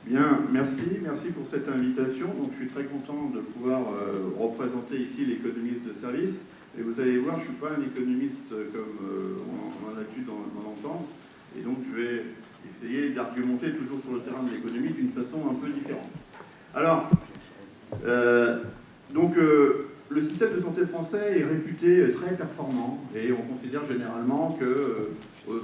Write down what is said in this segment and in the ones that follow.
Bien, merci pour cette invitation. Donc, je suis très content de pouvoir représenter ici l'économiste de service. Et vous allez voir, je ne suis pas un économiste comme on en a pu d'en entendre. Et donc, je vais essayer d'argumenter toujours sur le terrain de l'économie d'une façon un peu différente. Alors, le système de santé français est réputé très performant et on considère généralement que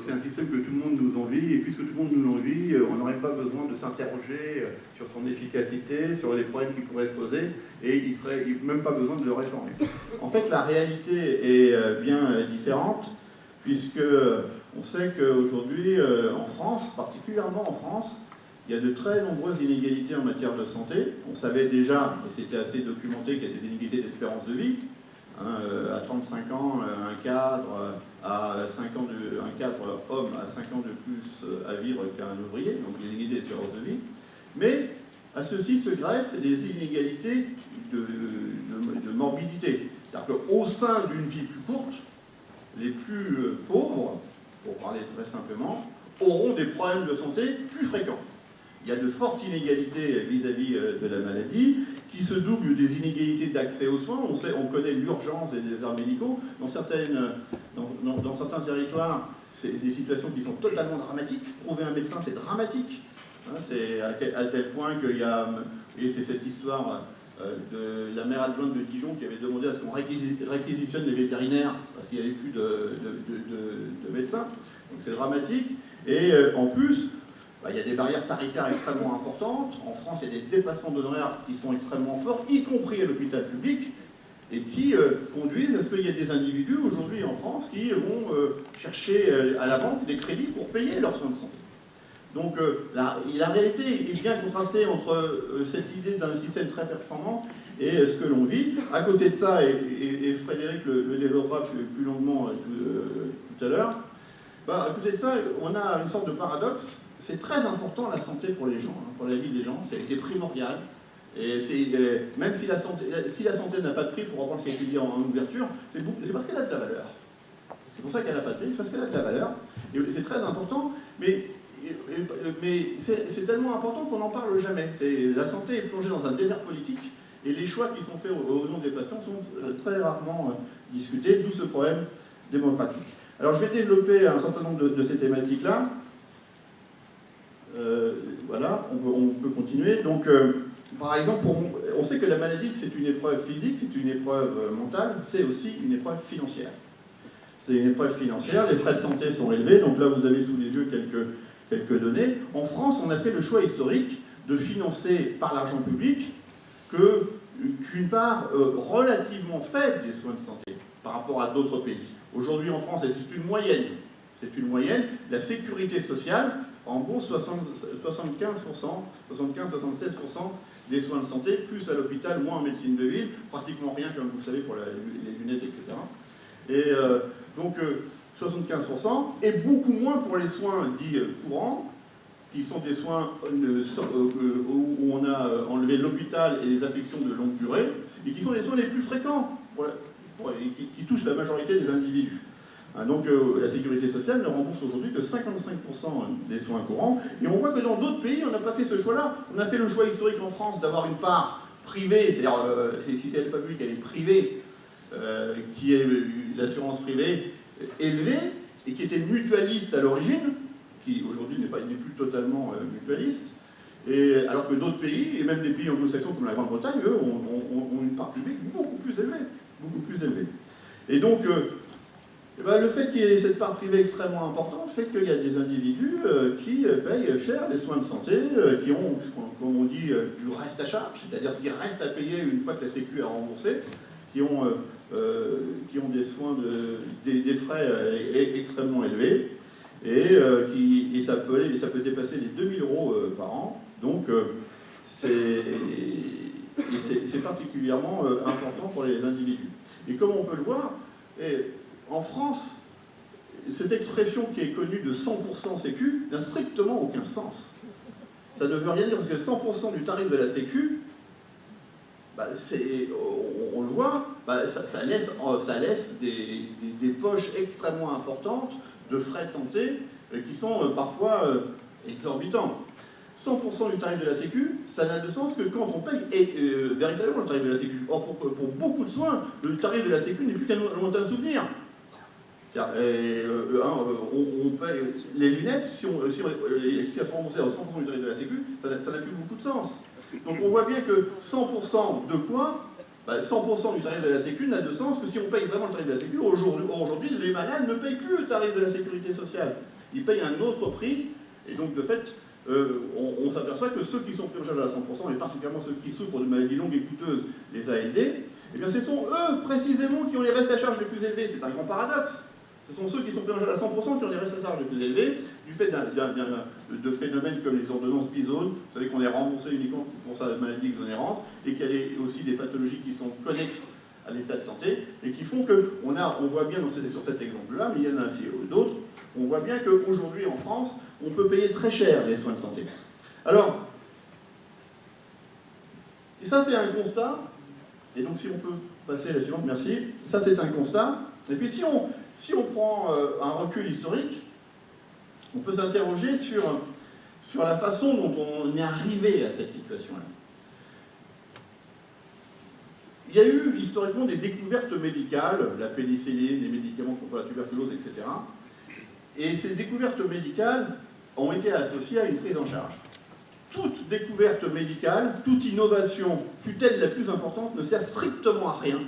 c'est un système que tout le monde nous envie, et puisque tout le monde nous envie, on n'aurait pas besoin de s'interroger sur son efficacité, sur les problèmes qui pourraient se poser, et il ne serait même pas besoin de le réformer. En fait, la réalité est bien différente, puisque on sait qu'aujourd'hui, en France, particulièrement en France, il y a de très nombreuses inégalités en matière de santé. On savait déjà, et c'était assez documenté, qu'il y a des inégalités d'espérance de vie. À 35 ans, un cadre un cadre homme a 5 ans de plus à vivre qu'un ouvrier, donc des inégalités d'espérance de vie. Mais à ceci se greffent des inégalités de morbidité. C'est-à-dire qu'au sein d'une vie plus courte, les plus pauvres, pour parler très simplement, auront des problèmes de santé plus fréquents. Il y a de fortes inégalités vis-à-vis de la maladie, qui se doublent des inégalités d'accès aux soins. On connaît l'urgence et les déserts médicaux. Dans certains territoires, c'est des situations qui sont totalement dramatiques. Trouver un médecin, c'est dramatique. C'est à tel point qu'il y a... Et c'est cette histoire de la maire adjointe de Dijon qui avait demandé à ce qu'on réquisitionne les vétérinaires parce qu'il n'y avait plus de médecins. Donc c'est dramatique. Et en plus... il y a des barrières tarifaires extrêmement importantes. En France, il y a des dépassements d'honoraires qui sont extrêmement forts, y compris à l'hôpital public, et qui conduisent à ce qu'il y ait des individus aujourd'hui en France qui vont chercher à la banque des crédits pour payer leurs soins de santé. Donc la réalité est bien contrastée entre cette idée d'un système très performant et ce que l'on vit. À côté de ça, et Frédéric le développera plus longuement tout à l'heure, à côté de ça, on a une sorte de paradoxe. C'est très important la santé pour les gens, pour la vie des gens, c'est primordial. Et même si la santé n'a pas de prix, pour reprendre ce qui a été dit en ouverture, c'est parce qu'elle a de la valeur. C'est pour ça qu'elle n'a pas de prix, c'est parce qu'elle a de la valeur. Et c'est très important, mais c'est tellement important qu'on n'en parle jamais. La santé est plongée dans un désert politique, et les choix qui sont faits au nom des patients sont très rarement discutés, d'où ce problème démocratique. Alors je vais développer un certain nombre de ces thématiques-là. Voilà, on peut continuer. Donc, par exemple, on sait que la maladie, c'est une épreuve physique, c'est une épreuve mentale, c'est aussi une épreuve financière. C'est une épreuve financière, les frais de santé sont élevés, donc là vous avez sous les yeux quelques données. En France, on a fait le choix historique de financer par l'argent public qu'une part relativement faible des soins de santé par rapport à d'autres pays. Aujourd'hui en France, et c'est une moyenne, la sécurité sociale rembourse 75%, 75-76% des soins de santé, plus à l'hôpital, moins en médecine de ville, pratiquement rien, comme vous le savez, pour les lunettes, etc. Et donc 75%, et beaucoup moins pour les soins dits courants, qui sont des soins où on a enlevé l'hôpital et les affections de longue durée, et qui sont les soins les plus fréquents, qui touchent la majorité des individus. Donc la sécurité sociale ne rembourse aujourd'hui que 55% des soins courants. Et on voit que dans d'autres pays, on n'a pas fait ce choix-là. On a fait le choix historique en France d'avoir une part privée, c'est-à-dire si elle n'est pas publique, elle est privée, qui est l'assurance privée élevée, et qui était mutualiste à l'origine, qui aujourd'hui n'est plus totalement mutualiste. Et, alors que d'autres pays, et même des pays anglo-saxons comme la Grande-Bretagne, eux, ont une part publique beaucoup plus élevée. Et donc, le fait qu'il y ait cette part privée extrêmement importante fait qu'il y a des individus qui payent cher les soins de santé, qui ont, comme on dit, du reste à charge, c'est-à-dire ce qui reste à payer une fois que la Sécu a remboursé, qui ont des soins, des frais extrêmement élevés, et ça peut dépasser les 2000 € par an. Donc c'est particulièrement important pour les individus. Et comme on peut le voir, en France, cette expression qui est connue de 100% Sécu n'a strictement aucun sens. Ça ne veut rien dire parce que 100% du tarif de la Sécu, on le voit, ça laisse des poches extrêmement importantes de frais de santé qui sont parfois exorbitants. 100% du tarif de la Sécu, ça n'a de sens que quand on paye véritablement le tarif de la Sécu. Or, pour beaucoup de soins, le tarif de la Sécu n'est plus qu'un lointain souvenir. On paye les lunettes, si elles sont remboursées à 100% du tarif de la Sécu, ça n'a plus beaucoup de sens. Donc on voit bien que 100% de quoi 100% du tarif de la Sécu n'a de sens que si on paye vraiment le tarif de la Sécu. Aujourd'hui, les malades ne payent plus le tarif de la Sécurité sociale. Ils payent un autre prix, et donc de fait, on s'aperçoit que ceux qui sont pris en charge à 100%, et particulièrement ceux qui souffrent de maladies longues et coûteuses, les ALD, eh bien ce sont eux précisément qui ont les restes à charge les plus élevés. C'est un grand paradoxe. Ce sont ceux qui sont pris en charge à 100% qui ont les restes à charge les plus élevés, du fait de phénomènes comme les ordonnances Bizone. Vous savez qu'on est remboursé uniquement pour sa maladie exonérante, et qu'il y a aussi des pathologies qui sont connexes à l'état de santé, et qui font que, on voit bien sur cet exemple-là, mais il y en a aussi d'autres, on voit bien qu'aujourd'hui en France, on peut payer très cher les soins de santé. Alors, et ça c'est un constat, et donc si on peut passer à la suivante, merci. Ça c'est un constat, et puis si on prend un recul historique, on peut s'interroger sur la façon dont on est arrivé à cette situation-là. Il y a eu historiquement des découvertes médicales, la pénicilline, les médicaments contre la tuberculose, etc. Et ces découvertes médicales ont été associées à une prise en charge. Toute découverte médicale, toute innovation, fût-elle la plus importante, ne sert strictement à rien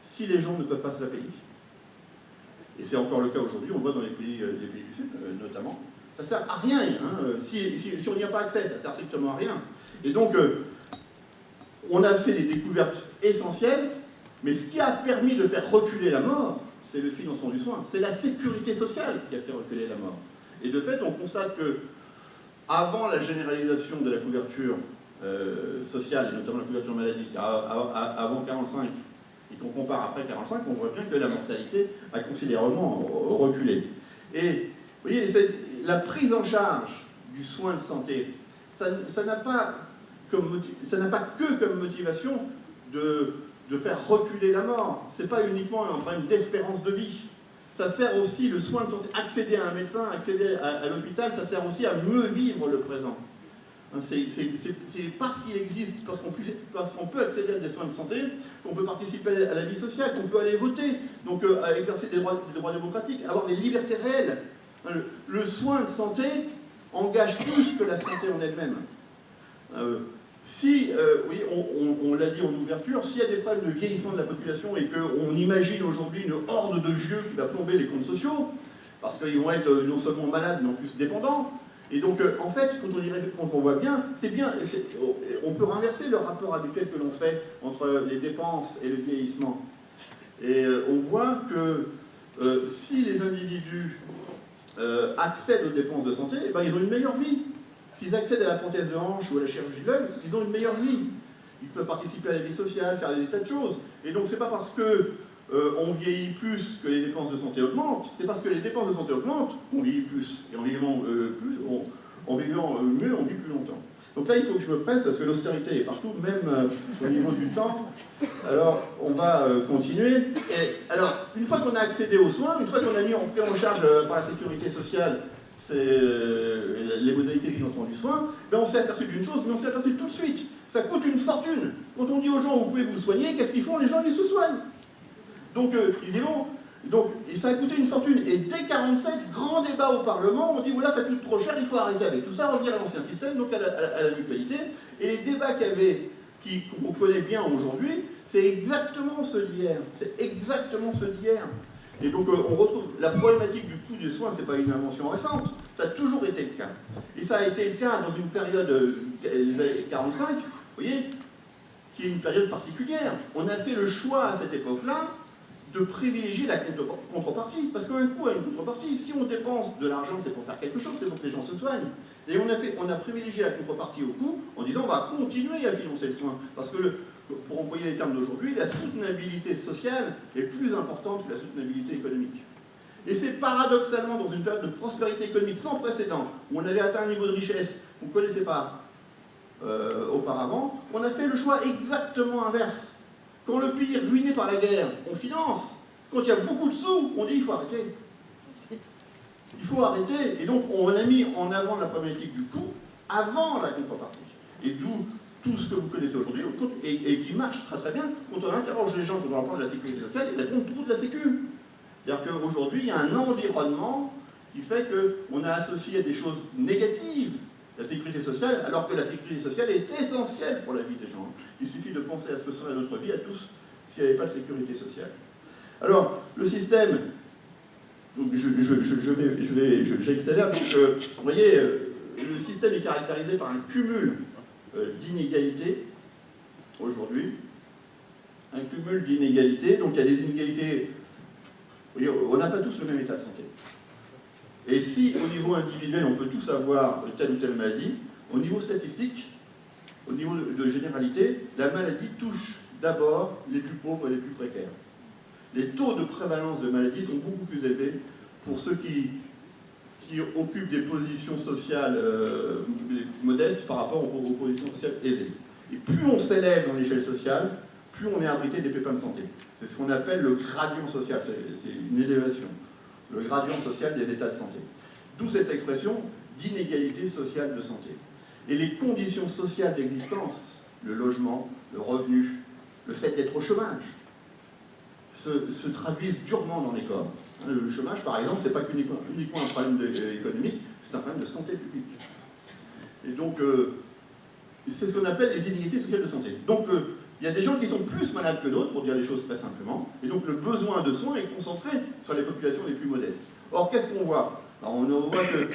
si les gens ne peuvent pas se la payer. Et c'est encore le cas aujourd'hui, on le voit dans les pays du Sud notamment. Ça ne sert à rien, si on n'y a pas accès, ça ne sert strictement à rien. Et donc, on a fait des découvertes essentielles, mais ce qui a permis de faire reculer la mort, c'est le financement du soin. C'est la sécurité sociale qui a fait reculer la mort. Et de fait, on constate que, avant la généralisation de la couverture sociale, et notamment la couverture maladie, avant 45, et qu'on compare après 45, on voit bien que la mortalité a considérablement reculé. Et vous voyez, la prise en charge du soin de santé, ça n'a pas que comme motivation de faire reculer la mort. Ce n'est pas uniquement un problème d'espérance de vie. Ça sert aussi, le soin de santé, accéder à un médecin, accéder à l'hôpital, ça sert aussi à mieux vivre le présent. C'est parce qu'il existe, parce qu'on peut accéder à des soins de santé, qu'on peut participer à la vie sociale, qu'on peut aller voter, donc à exercer des droits démocratiques, avoir des libertés réelles. Le soin de santé engage plus que la santé en elle-même. Oui, on l'a dit en ouverture, s'il y a des problèmes de vieillissement de la population et qu'on imagine aujourd'hui une horde de vieux qui va plomber les comptes sociaux, parce qu'ils vont être non seulement malades, mais en plus dépendants. Et donc, en fait, quand on voit bien, on peut renverser le rapport habituel que l'on fait entre les dépenses et le vieillissement. Et on voit que si les individus accèdent aux dépenses de santé, eh ben, ils ont une meilleure vie. S'ils accèdent à la prothèse de hanche ou à la chirurgie de l'œil, ils ont une meilleure vie. Ils peuvent participer à la vie sociale, faire des tas de choses. Et donc, c'est pas parce que on vieillit plus que les dépenses de santé augmentent, c'est parce que les dépenses de santé augmentent qu'on vieillit plus. Et en vivant mieux, on vit plus longtemps. Donc là, il faut que je me presse parce que l'austérité est partout, même au niveau du temps. Alors, on va continuer. Et alors, une fois qu'on a accédé aux soins, une fois qu'on a mis pris en charge par la sécurité sociale les modalités de financement du soin, ben on s'est aperçu d'une chose, mais on s'est aperçu tout de suite. Ça coûte une fortune. Quand on dit aux gens, vous pouvez vous soigner, qu'est-ce qu'ils font? Les gens, ils se soignent. Donc, ils disent, bon, donc, ça a coûté une fortune. Et dès 47, grand débat au Parlement, on dit, voilà, ça coûte trop cher, il faut arrêter avec tout ça, revenir à l'ancien système, donc à la mutualité. Et les débats qu'on connaît bien aujourd'hui, c'est exactement ceux d'hier. C'est exactement ceux d'hier. Et donc, on retrouve la problématique du coût des soins, c'est pas une invention récente, ça a toujours été le cas. Et ça a été le cas dans une période, les années 45, vous voyez, qui est une période particulière. On a fait le choix à cette époque-là de privilégier la contrepartie, parce qu'un coût a une contrepartie. Si on dépense de l'argent, c'est pour faire quelque chose, c'est pour que les gens se soignent. Et on a privilégié la contrepartie au coût en disant on va continuer à financer le soin, parce que pour employer les termes d'aujourd'hui, la soutenabilité sociale est plus importante que la soutenabilité économique. Et c'est paradoxalement dans une période de prospérité économique sans précédent, où on avait atteint un niveau de richesse qu'on ne connaissait pas auparavant, qu'on a fait le choix exactement inverse. Quand le pays est ruiné par la guerre, on finance. Quand il y a beaucoup de sous, on dit il faut arrêter. Il faut arrêter. Et donc on a mis en avant la problématique du coût avant la contrepartie. Et d'où tout ce que vous connaissez aujourd'hui, et qui marche très très bien, quand on interroge les gens, quand on leur parle de la sécurité sociale, ils répondent toujours de la sécu. C'est-à-dire qu'aujourd'hui, il y a un environnement qui fait qu'on a associé à des choses négatives la sécurité sociale, alors que la sécurité sociale est essentielle pour la vie des gens. Il suffit de penser à ce que serait notre vie à tous s'il n'y avait pas de sécurité sociale. Alors, le système, donc j'accélère, donc vous voyez, le système est caractérisé par un cumul d'inégalités, aujourd'hui, un cumul d'inégalités, donc il y a des inégalités, vous voyez, on n'a pas tous le même état de santé. Et si, au niveau individuel, on peut tous avoir telle ou telle maladie, au niveau statistique, au niveau de généralité, la maladie touche d'abord les plus pauvres et les plus précaires. Les taux de prévalence de maladies sont beaucoup plus élevés pour ceux qui occupent des positions sociales modestes par rapport aux positions sociales aisées. Et plus on s'élève dans l'échelle sociale, plus on est abrité des pépins de santé. C'est ce qu'on appelle le gradient social, c'est une élévation. Le gradient social des états de santé. D'où cette expression d'inégalité sociale de santé. Et les conditions sociales d'existence, le logement, le revenu, le fait d'être au chômage, se traduisent durement dans les corps. Le chômage, par exemple, ce n'est pas uniquement un problème économique, c'est un problème de santé publique. Et donc, c'est ce qu'on appelle les inégalités sociales de santé. Donc, il y a des gens qui sont plus malades que d'autres, pour dire les choses très simplement, et donc le besoin de soins est concentré sur les populations les plus modestes. Or, qu'est-ce qu'on voit? Alors, on voit que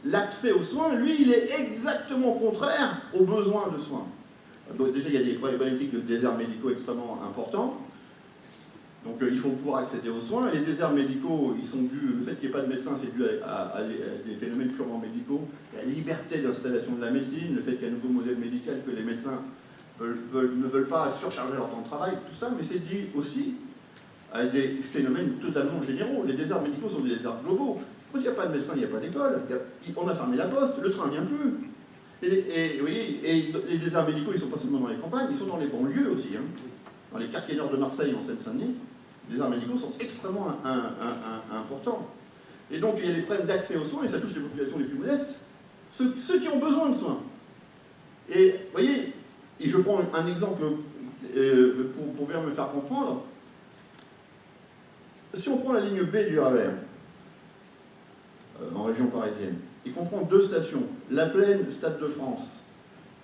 l'accès aux soins, lui, il est exactement contraire aux besoins de soins. Donc, déjà, il y a des problématiques de déserts médicaux extrêmement importants. Donc, il faut pouvoir accéder aux soins. Et les déserts médicaux, ils sont dus, le fait qu'il n'y ait pas de médecin, c'est dû à des phénomènes purement médicaux, la liberté d'installation de la médecine, le fait qu'il y a un nouveau modèle médical, que les médecins ne veulent pas surcharger leur temps de travail, tout ça, mais c'est dû aussi à des phénomènes totalement généraux. Les déserts médicaux sont des déserts globaux. Quand il n'y a pas de médecin, il n'y a pas d'école. On a fermé la poste, le train ne vient plus. Et vous voyez, les déserts médicaux, ils ne sont pas seulement dans les campagnes, ils sont dans les banlieues aussi. Hein. Dans les quartiers nord de Marseille, en Seine-Saint-Denis, les déserts médicaux sont extrêmement importants. Et donc, il y a des problèmes d'accès aux soins, et ça touche les populations les plus modestes, ceux qui ont besoin de soins. Et vous voyez, et je prends un exemple pour bien me faire comprendre. Si on prend la ligne B du RER, en région parisienne, et qu'on prend deux stations, La Plaine, Stade de France,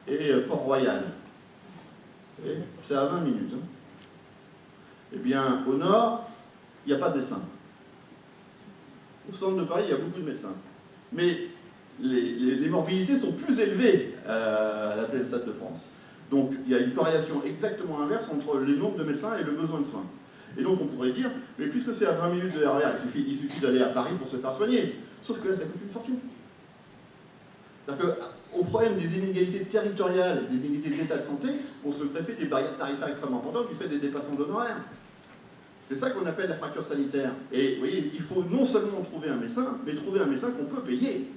et Port-Royal, c'est à 20 minutes. Hein. Eh bien, au nord, il n'y a pas de médecin. Au centre de Paris, il y a beaucoup de médecins. Mais les morbidités sont plus élevées à La Plaine, Stade de France. Donc, il y a une corrélation exactement inverse entre le nombre de médecins et le besoin de soins. Et donc, on pourrait dire, mais puisque c'est à 20 minutes de RER, il suffit d'aller à Paris pour se faire soigner. Sauf que là, ça coûte une fortune. C'est-à-dire qu'au problème des inégalités territoriales, des inégalités d'état de santé, on se greffer des barrières tarifaires extrêmement importantes du fait des dépassements d'honoraires. C'est ça qu'on appelle la fracture sanitaire. Et vous voyez, il faut non seulement trouver un médecin, mais trouver un médecin qu'on peut payer.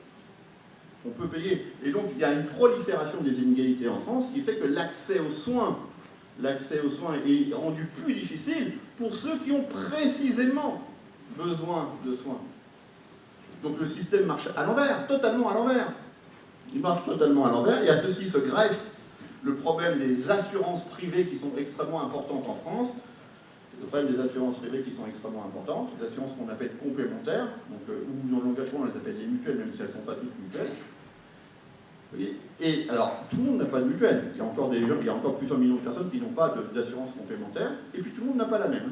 On peut payer. Et donc, il y a une prolifération des inégalités en France qui fait que l'accès aux soins est rendu plus difficile pour ceux qui ont précisément besoin de soins. Donc, le système marche à l'envers, totalement à l'envers. Il marche totalement à l'envers, et à ceci se greffe le problème des assurances privées qui sont extrêmement importantes en France. Le problème des assurances privées qui sont extrêmement importantes, des assurances qu'on appelle complémentaires, donc, ou dans le langage on les appelle les mutuelles, même si elles ne sont pas toutes mutuelles. Vous voyez. Et alors, tout le monde n'a pas de mutuelle. Il y a encore des gens, il y a encore plusieurs millions de personnes qui n'ont pas d'assurance complémentaire, et puis tout le monde n'a pas la même.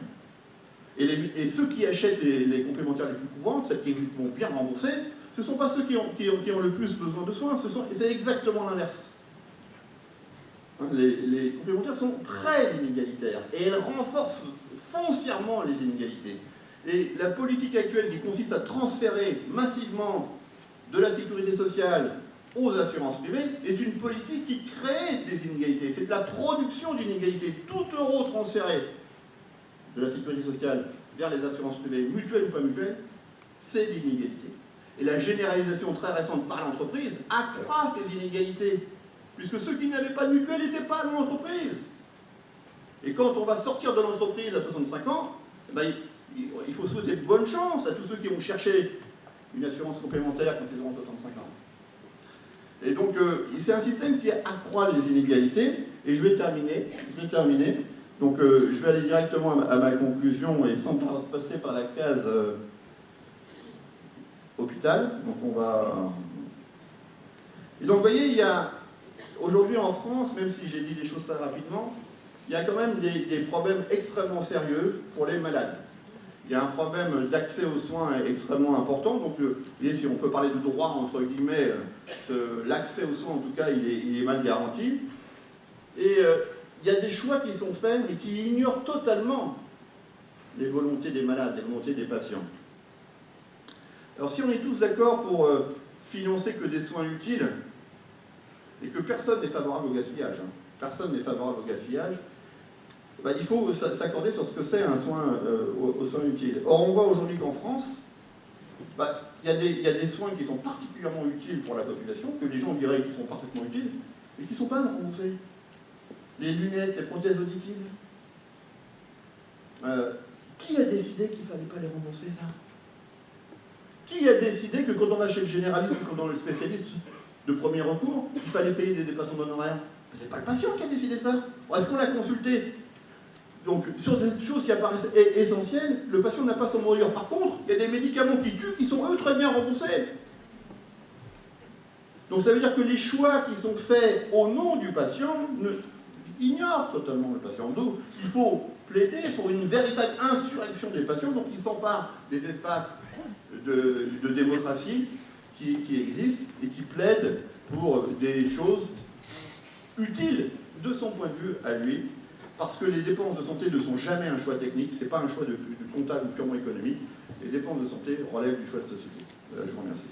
Et ceux qui achètent les complémentaires les plus courantes, celles qui vont bien rembourser, ce ne sont pas ceux qui ont le plus besoin de soins, c'est exactement l'inverse. Les complémentaires sont très inégalitaires, et elles renforcent foncièrement les inégalités. Et la politique actuelle qui consiste à transférer massivement de la sécurité sociale aux assurances privées est une politique qui crée des inégalités. C'est de la production d'inégalités. Tout euro transféré de la sécurité sociale vers les assurances privées, mutuelles ou pas mutuelles, c'est l'inégalité. Et la généralisation très récente par l'entreprise accroît ces inégalités, puisque ceux qui n'avaient pas de mutuelle n'étaient pas dans l'entreprise. Et quand on va sortir de l'entreprise à 65 ans, eh ben, il faut souhaiter bonne chance à tous ceux qui vont chercher une assurance complémentaire quand ils auront 65 ans. Et donc, c'est un système qui accroît les inégalités. Et je vais terminer. Donc, je vais aller directement à ma conclusion et sans passer par la case hôpital. Donc, on va... Et donc, vous voyez, il y a... Aujourd'hui en France, même si j'ai dit des choses très rapidement, il y a quand même des problèmes extrêmement sérieux pour les malades. Il y a un problème d'accès aux soins extrêmement important. Donc, vous voyez, si on peut parler de droit, entre guillemets, l'accès aux soins, en tout cas, il est mal garanti. Et il y a des choix qui sont faits, mais qui ignorent totalement les volontés des malades, les volontés des patients. Alors, si on est tous d'accord pour financer que des soins utiles, et que personne n'est favorable au gaspillage, personne n'est favorable au gaspillage, bah, il faut s'accorder sur ce que c'est un soin aux soins utiles. Or, on voit aujourd'hui qu'en France, bah, il y a des soins qui sont particulièrement utiles pour la population, que les gens diraient qu'ils sont parfaitement utiles, et qui ne sont pas remboursés. Les lunettes, les prothèses auditives. Qui a décidé qu'il ne fallait pas les rembourser, ça? Qui a décidé que quand on va chez le généraliste ou quand on est le spécialiste de premier recours, il fallait payer des dépassements d'honoraires? C'est pas le patient qui a décidé ça. Est-ce qu'on l'a consulté? Donc, sur des choses qui apparaissent essentielles, le patient n'a pas son mot à dire. Par contre, il y a des médicaments qui tuent, qui sont eux très bien remboursés. Donc ça veut dire que les choix qui sont faits au nom du patient ignorent totalement le patient. Donc il faut plaider pour une véritable insurrection des patients, donc ils s'emparent des espaces de démocratie qui existent et qui plaident pour des choses utiles de son point de vue à lui, parce que les dépenses de santé ne sont jamais un choix technique, ce n'est pas un choix de comptable ou purement économique. Les dépenses de santé relèvent du choix de société. Je vous remercie.